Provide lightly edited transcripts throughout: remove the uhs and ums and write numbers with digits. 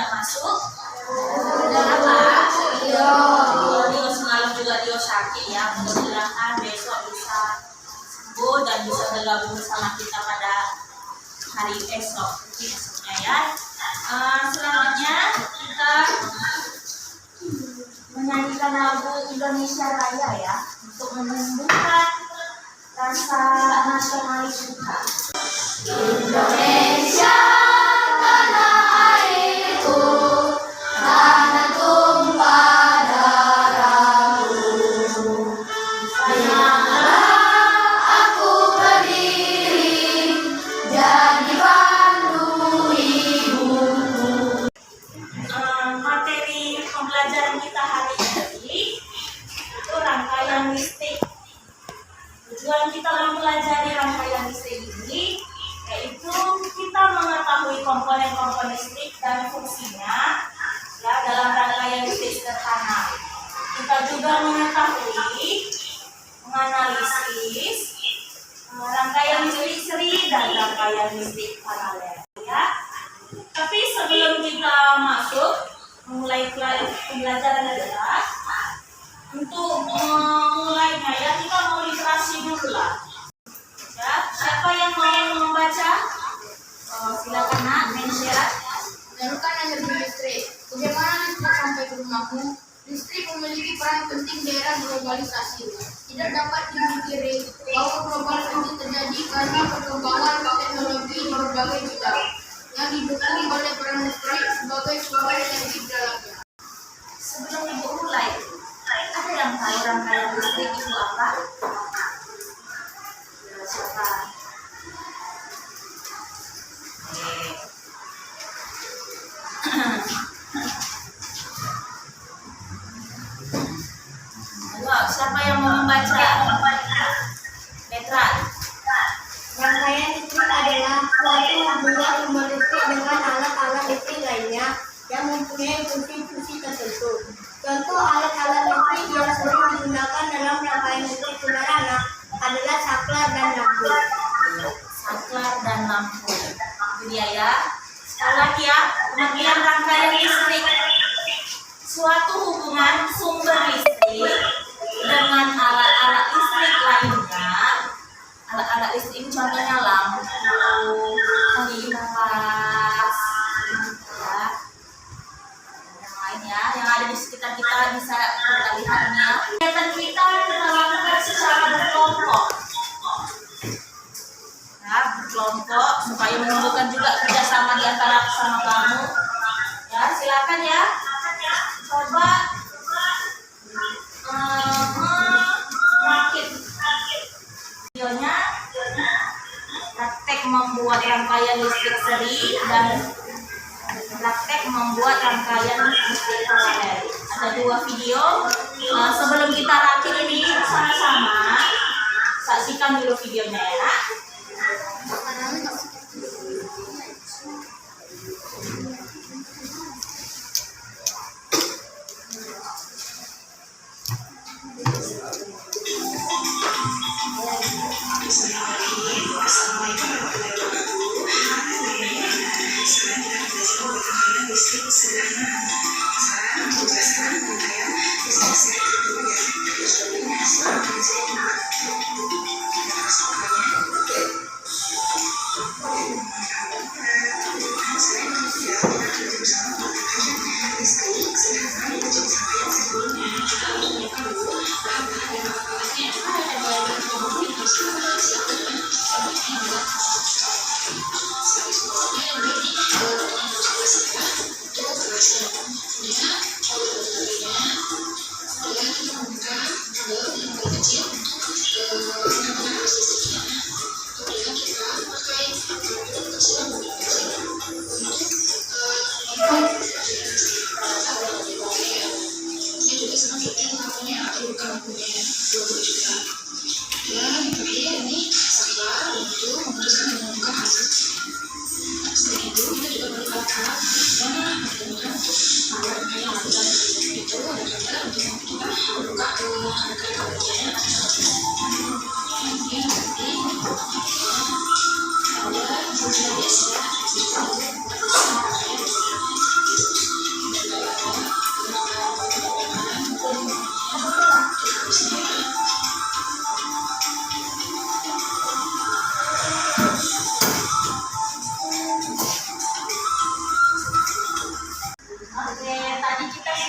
masuk? Udah apa? Iya. Dio semalam juga Dio sakit ya. Mudah-mudahan besok bisa sembuh dan bisa bergabung bersama kita pada hari esoknya ya. Selanjutnya kita menyanyikan lagu Indonesia Raya ya, untuk menumbuhkan rasa nasionalis kita. Indonesia tanah airku, tanah tumpah darahku. Sayanglah aku berdiri jadi pandu ibuku. Materi pembelajaran kita hari ini itu rangkaian listrik. Tujuan kita mempelajari rangkaian listrik ini yaitu kita mengetahui komponen-komponen listrik dan fungsinya ya dalam rangkaian listrik sederhana. Kita juga mengetahui menganalisis rangkaian listrik seri dan rangkaian listrik paralel ya. Tapi sebelum kita masuk memulai pembelajaran adalah untuk memulainya ya kita mau literasi dulu lah. Ya, siapa yang mau membaca? Silakan nak, menshare. Menyalurkan energi listrik. Bagaimana listrik sampai ke rumahmu? Listrik memiliki peran penting di era globalisasi. Tidak dapat dipungkiri bahwa globalisasi terjadi karena perkembangan teknologi di berbagai bidang yang didukung oleh peran listrik sebagai sumber energi di dalamnya. Sebelum ibu mulai, ada yang tahu rangkaian listrik itu apa? Siapa? Siapa yang mau membaca? Petra. Rangkaian listrik adalah suatu hubungan sumber listrik dengan alat-alat listrik lainnya yang mempunyai fungsi-fungsi tertentu. Contoh alat-alat listrik yang sering digunakan dalam rangkaian listrik sederhana adalah saklar dan lampu. Saklar dan lampu. Itu dia ya. Sekali lagi ya, pengertian rangkaian listrik. Suatu hubungan sumber listrik dengan alat-alat listrik lainnya. Alat-alat listrik ini contohnya lampu, kipas, ya. Yang lainnya yang ada di sekitar kita bisa kita lihat ini ya. Kegiatan kita lakukan secara berkelompok. Ya, berkelompok supaya menumbuhkan juga kerjasama di antara sama kamu. Ya, silakan ya. Coba merakit videonya, praktek membuat rangkaian listrik seri dan praktek membuat rangkaian listrik paralel. Ada 2 video. Sebelum kita rakit ini sama-sama saksikan dulu videonya ya.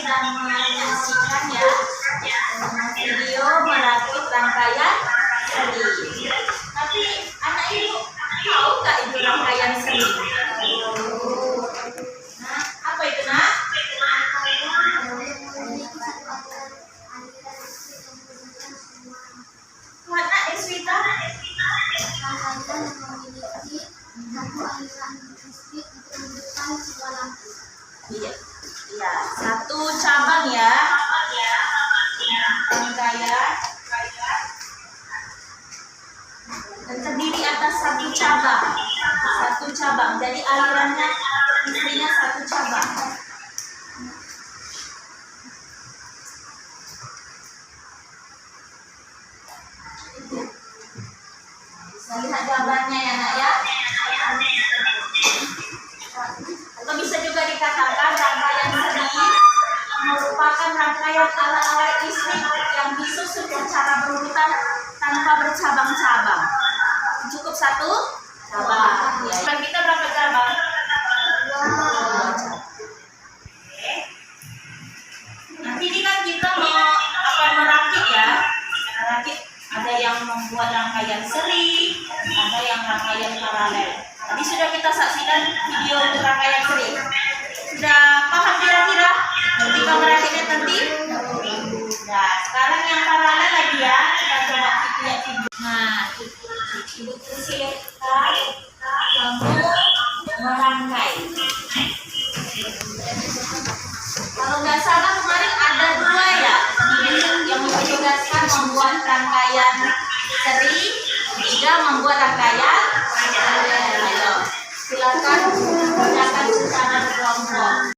sudah menyaksikan ya video merakit rangkaian seri. Tapi anak ibu tahu nggak itu rangkaian seri? Nah, apa itu nak? Mana Iswita? Iya, iya, satu cabang ya. Rangkaian dan terdiri atas satu cabang. Satu cabang. Jadi alirannya isinya satu cabang. Bisa lihat gambarnya ya nak ya. Atau bisa juga dikatakan rangkaian seri merupakan rangkaian alat-alat listrik yang disusun secara berurutan tanpa bercabang-cabang. Cukup satu cabang. Ya. Dan kita berapa cabang? Oke. Nanti ini kan kita mau akan merakit ya. Merakit ada yang membuat rangkaian seri, ada yang rangkaian paralel. Tadi sudah kita saksikan video untuk rangkaian seri. Sudah paham kira-kira ketika merakitnya nanti? Nah, sekarang yang paralel lagi ya. Kita coba lihat video. Nah, ibu persilakan kamu merangkai. Kalau nggak salah kemarin ada dua ya yang ditugaskan membuat rangkaian seri, tiga membuat rangkaian paralel. Ayo, silakan kerjakan secara berkelompok.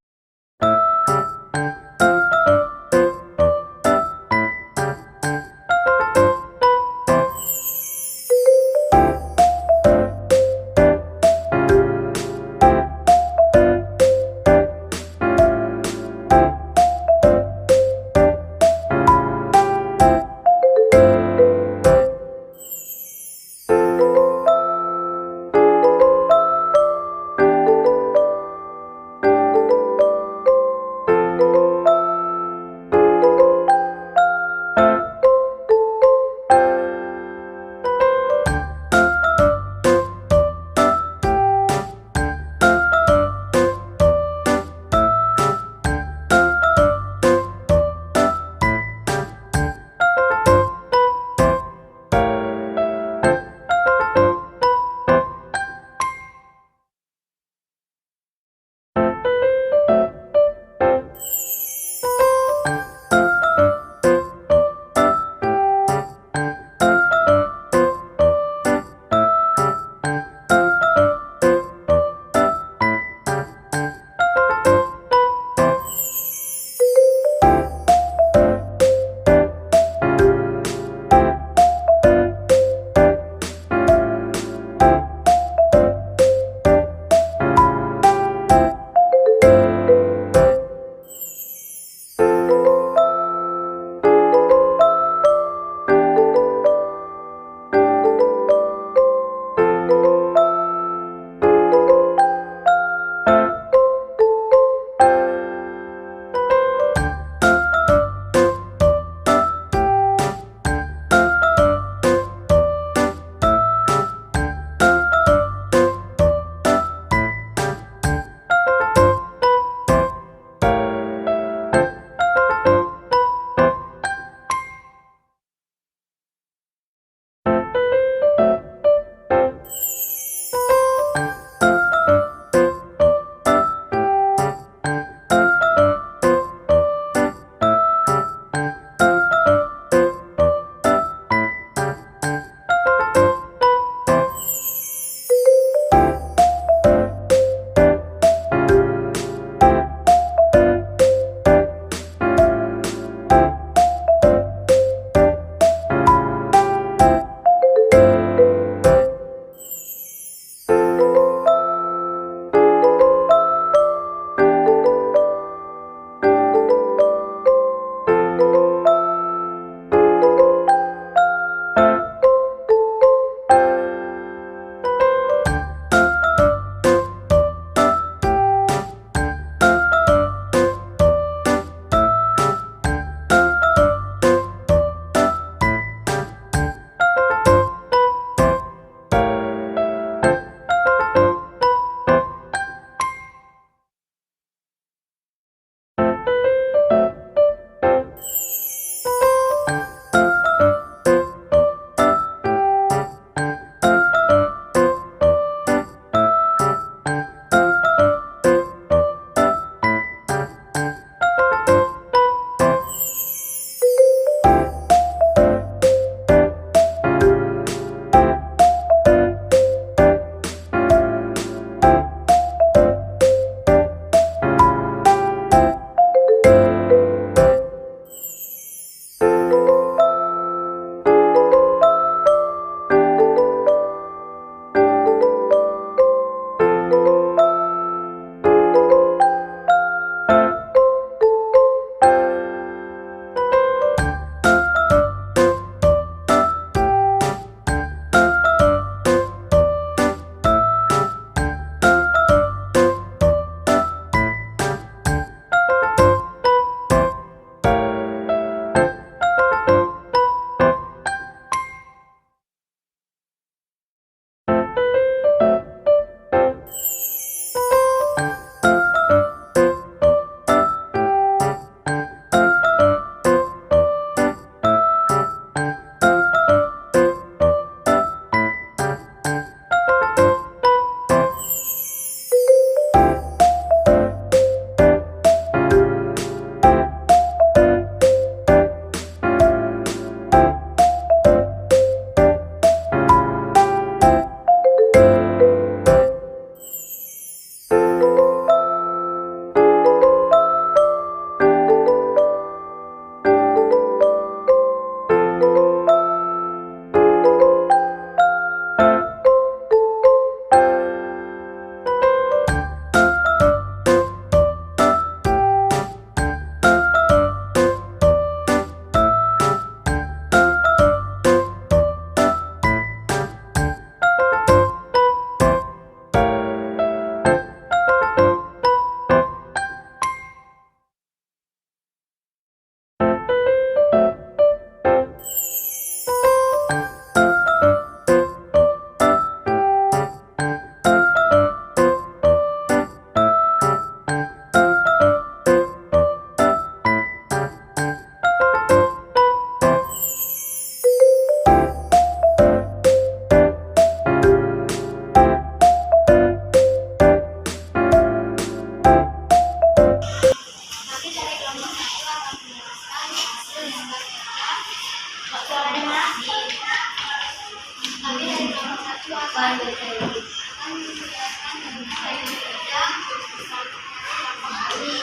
rangkaian listrik akan dibiarkan dan mulai bekerja yang kembali.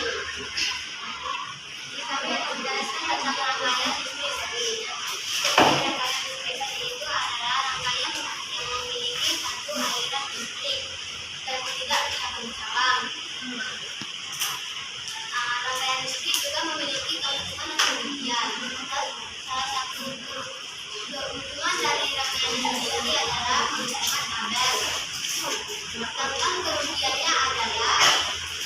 Jika kita menjelaskan tentang rangkaian listrik tadi, rangkaian listrik tadi itu adalah rangkaian yang memiliki satu aliran listrik dan tidak bersambung cabang. Rangkaian listrik juga memiliki keuntungan dan kerugian. Salah satu keuntungan dari rangkaian listrik tadi adalah menggunakan kabel. Tentang kerugiannya adalah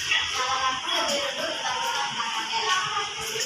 nyala lampu lebih redup dibandingkan kabel.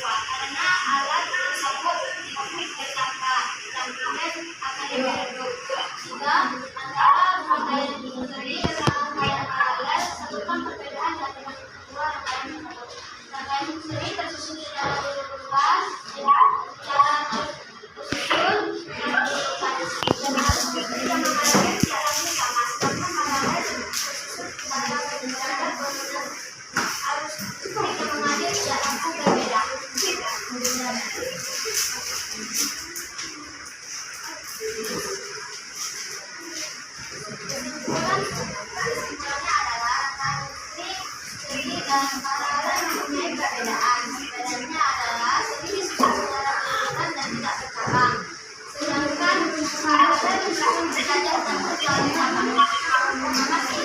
Karena alat tersebut bertambah dan kemudian akan lebih redup. Jika antara rangkaian tadi dengan rangkaian paralel satukan perbedaan dari kedua rangkaian tersebut. Rangkaian sendiri tersusun secara urutan, secara tersusun dan harus juga mengalami secara sama. Sedangkan paralel tersusun secara berbeda harus kita mengambil jalan berbeda. Kesimpulannya adalah rangkaian listrik, segi dan paralel mempunyai perbedaan. Perbedaannya adalah segi disusun secara urutan dan tidak bercabang, sedangkan paralel disusun belajar dan bercabang. Terima kasih.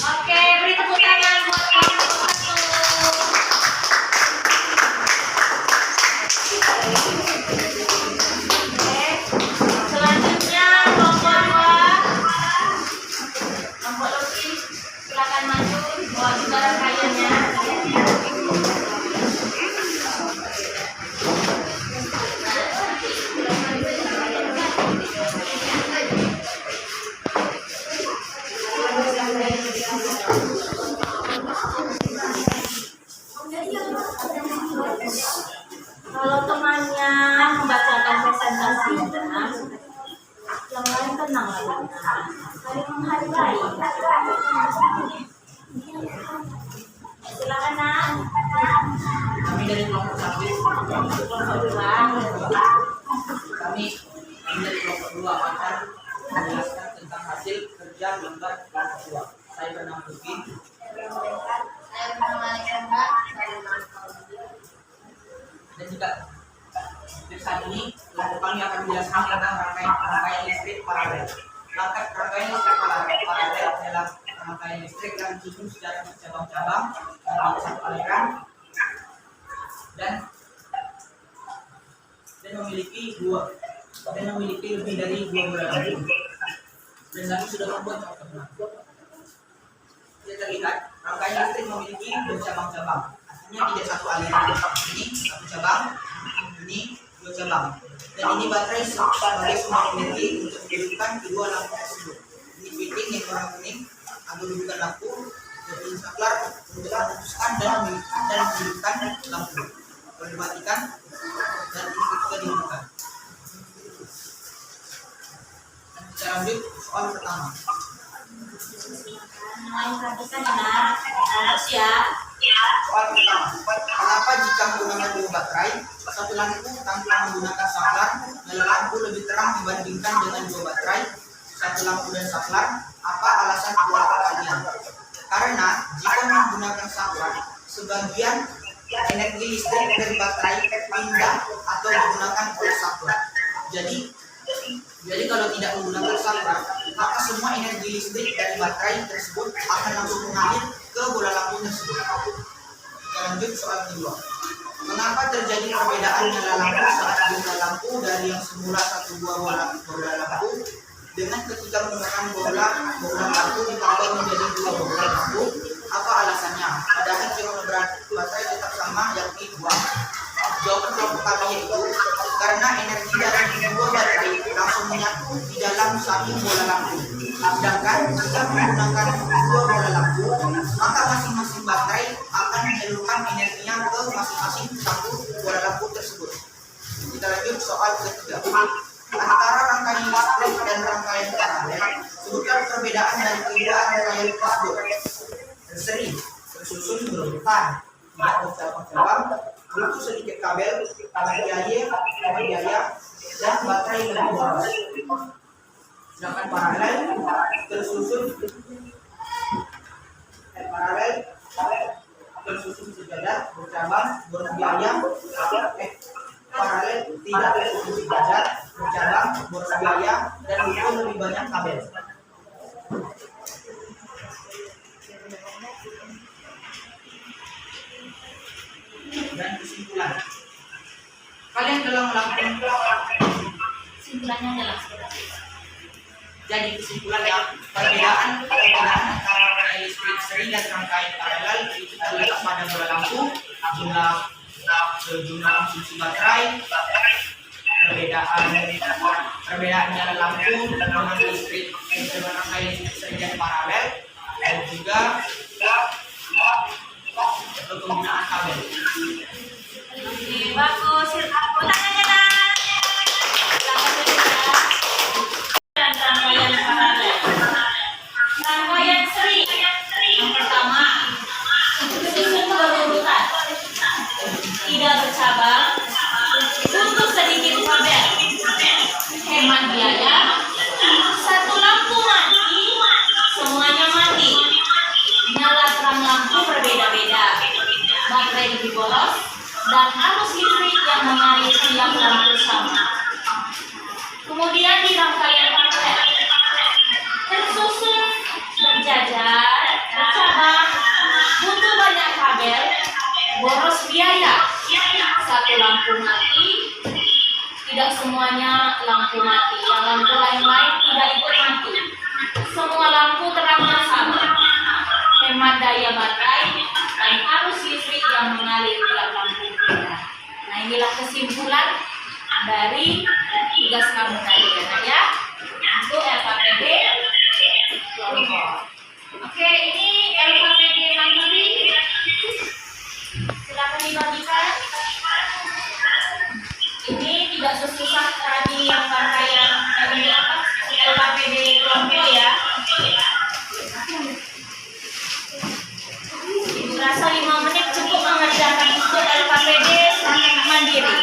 Oke, beri tepuk tangan buat kelompok 1. Selanjutnya kelompok 2. Kelompok Luki, silakan maju bawa juga rangkaiannya. Kalau temannya membacakan presentasinya, yang lain tenang lagi, saling menghargai. Silakan nak. Kami dari kelompok 1, Kelompok 2. kami dari kelompok 2 akan menjelaskan tentang hasil kerja lembar kelompok 2. Saya bernama Luki. Saya bernama Alexandra. Dan juga di saat ini kelompok kami akan menjelaskan tentang rangkaian listrik paralel. Rangkaian listrik paralel adalah rangkaian listrik yang disusun secara bercabang-cabang dalam satu aliran dan memiliki lebih dari 2 bulan. Dan kami sudah membuat contohnya. Tidak terlihat rangkaian listrik memiliki bercabang-cabang. Artinya tidak satu aliran. Ini satu cabang, ini 2 cabang. Dan ini baterai sebagai sumber energi untuk menghidupkan kedua lampu tersebut. Ini fitting yang warna kuning agar hidupkan lampu. Dan ini saklar untuk memutuskan dan menghidupkan lampu. Kalau dimatikan dan ini juga dihidupkan. Dan kita lanjut soal pertama. Mulai perhatikan ya, harus ya. Soal pertama, kenapa jika menggunakan 2 baterai, satu lampu tanpa menggunakan saklar, nyala lampu lebih terang dibandingkan dengan 2 baterai, satu lampu dan saklar? Apa alasan keluarga kalian? Karena jika menggunakan saklar, sebagian energi listrik dari baterai pindah atau digunakan oleh saklar. Jadi Jadi kalau tidak menggunakan salver, maka semua energi listrik dari baterai tersebut akan langsung mengalir ke bola lampu tersebut. Kita lanjut soal kedua. Mengapa terjadi perbedaan nyala lampu saat bola lampu dari yang semula satu buah bola lampu dengan ketika menggunakan bola lampu ditambah menjadi dua bola lampu? Apa alasannya? Padahal volume baterai tetap sama, yakni 2. Jawaban kelompok kami yaitu karena energi dari dua baterai langsung menyatu di dalam satu bola lampu. Sedangkan jika menggunakan dua bola lampu, maka masing-masing baterai akan menyalurkan energinya ke masing-masing satu bola lampu tersebut. Kita lanjut soal ketiga. Antara rangkaian listrik dan rangkaian paralel, sebutkan perbedaan dari kedua rangkaian tersebut. Seri tersusun berurutan, tidak bercabang-cabang, butuh sedikit kabel, biaya, dan baterai lebih boros. Sedangkan paralel tersusun sejajar, bercabang, berbiaya. Paralel tidak tersusun sejajar, bercabang, berbiaya, dan butuh lebih banyak kabel. Dan kesimpulan, kalian telah melakukan Kesimpulannya adalah jadi kesimpulan yang perbedaan antara rangkaian listrik seri dan rangkaian paralel itu terletak pada bola lampu, jumlah konsumsi baterai, perbedaan nyala lampu dengan listrik dengan rangkaian listrik seri dan paralel, dan juga penggunaan kabel. Oke, bagus. Tangannya dan dan rangkaian paralel. Rangkaian seri. Yang pertama, susun berurutan, tidak bercabang, butuh sedikit kabel, hemat biaya, satu lampu mati, semuanya mati. Nyala terang lampu berbeda-beda, baterai lebih boros, dan arus listrik yang mengalir tiap lampu sama. Kemudian di rangkaian paralel, tersusun berjajar, bercabang, butuh banyak kabel, boros biaya, satu lampu mati, tidak semuanya lampu mati, yang lampu lain-lain tidak ikut mati. Semua lampu terang bersama, hemat daya baterai, dan arus listrik yang mengalir tiap lampu berbeda. Nah, inilah kesimpulan dari tugas kamu tadi ya, untuk LKPD kelompok. Oke, ini LKPD mandiri. Silakan dibagikan. Ini tidak sesusah tadi yang rangkaian LKPD kelompok ya. Ibu rasa 5 menit cukup mengerjakan untuk LKPD mandiri.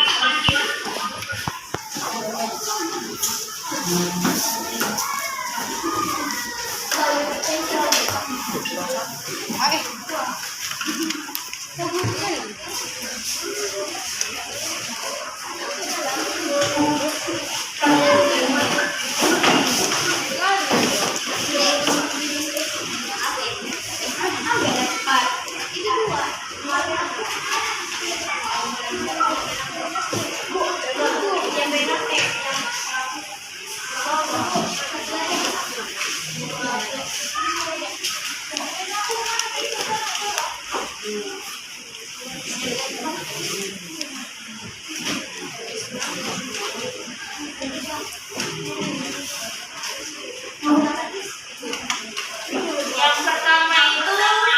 Yang pertama itu lihat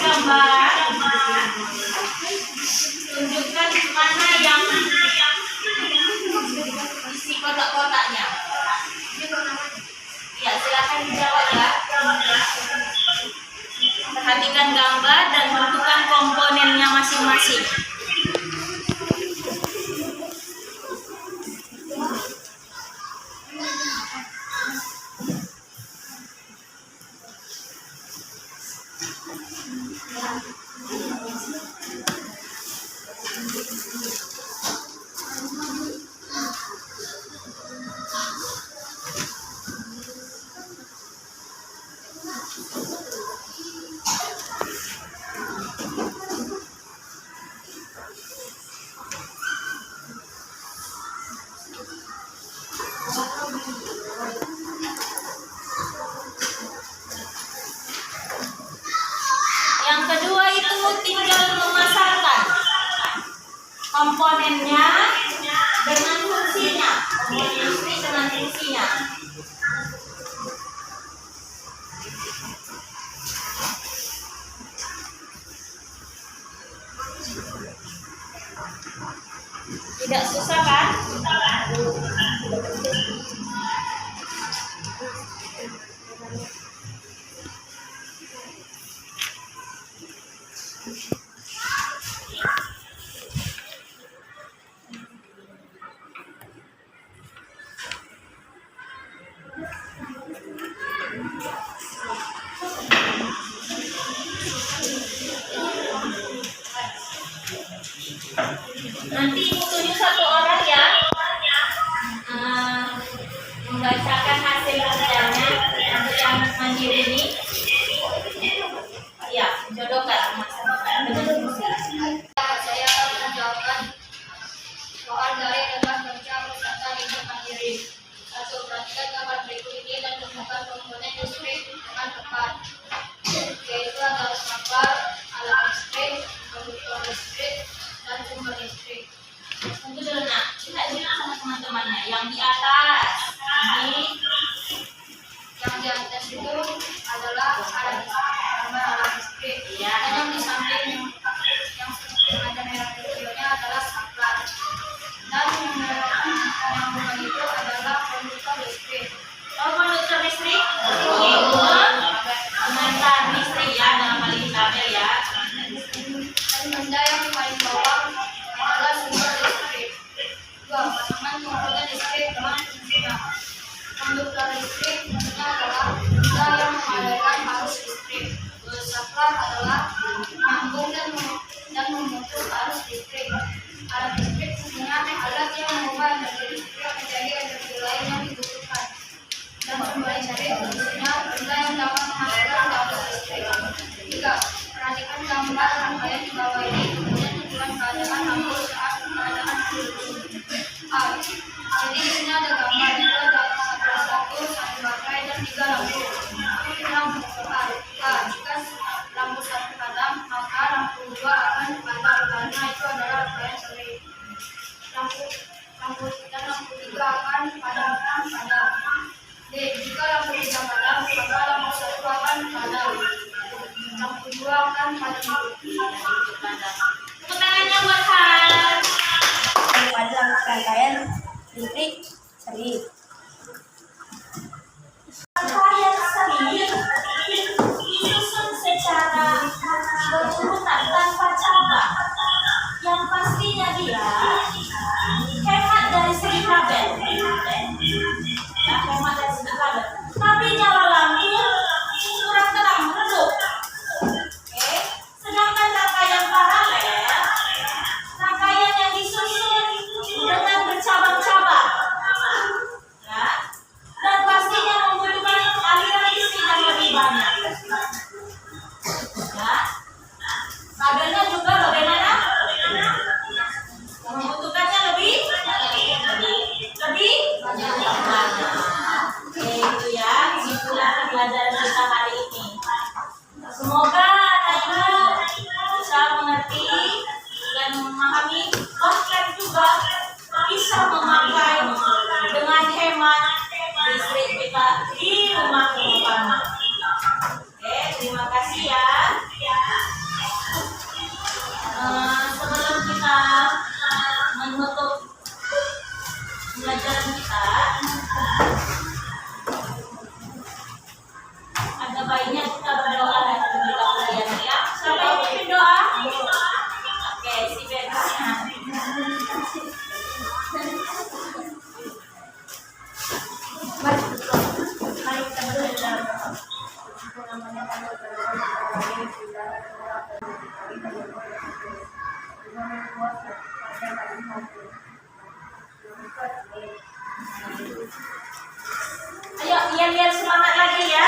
gambar, tunjukkan mana yang isi kotak-kotaknya. Ya, silakan dijawab ya. Perhatikan gambar dan tentukan komponennya masing-masing. komponennya dengan fungsinya. Komponen listrik dengan fungsinya. Tidak susah kan? Nanti ibu tunjuk satu orang ya, membacakan hasil kerjanya untuk yang mandiri ini. Ya, jodohkan. Saya akan menjawabkan soal dari tentang kerja peserta didik mandiri. 1. Perhatikan gambar berikut ini dan temukan komponen listrik dengan tepat, yaitu adalah saklar, alat listrik, konduktor listrik, dan sumber listrik. Tunggu dulu nak, kita lihat sama teman-temannya. Yang di atas ini, Yang di atas itu adalah alat listrik, ya. dan yang di samping yang ada merah kecilnya adalah saklar, dan yang bukan itu adalah konduktor listrik. Oh, konduktor listrik, pengantar listrik ya, dalam hal ini kabel ya. Dan benda yang paling bawah adalah sumber listrik. 2. Pasangan komponen listrik dengan fungsinya. Konduktor listrik fungsinya adalah benda yang mengalirkan arus listrik. Saklar adalah menyambung dan memutus arus listrik. Alat listrik fungsinya alat yang mengubah energi listrik menjadi energi lain yang dibutuhkan. Dan sumber listrik fungsinya benda yang dapat menghasilkan arus listrik. 3. Perhatikan gambar rangkaian di bawah ini, kemudian tentukan keadaan lampu saat keadaan A. Jadi di sini ada gambar itu ada satu baterai dan 3 lampu. Lampu A. Jika lampu 1 padam, maka lampu 2 akan padam karena itu adalah rangkaian seri. Lampu 3 akan padam. D. Jika lampu 3 padam, maka lampu 1 akan padam. Lampu 2 akan padam. Tepuk tangannya buat Han. Pada rangkaian listrik seri. Rangkaian seri disusun secara berurutan tanpa cabang. Yang pastinya dia hemat dari segi kabel. Ya, hemat dari segi kabel. Tapi nyala lampu kurang terang, redup. Oke. Sedangkan rangkaian paralel, rangkaian yang disusun dengan bercabang-cabang. Ya. Dan pastinya membutuhkan aliran listrik yang lebih banyak. Ya. Kabelnya juga bagaimana? Membutuhkannya lebih banyak. Oke, itu ya. Itulah pembelajaran kita hari ini. Semoga anak-anak bisa mengerti dan memahami, bahkan juga bisa memakai dengan hemat listrik kita di rumah bersama. Oke, terima kasih ya. Sebelum kita menutup pembelajaran kita, ada baiknya kita berdoa dan kita pelajaran ya. Siapa yang pimpin doa? Oke, si Berkasnya. Mari kita berdoa. Ayo, biar semangat lagi ya.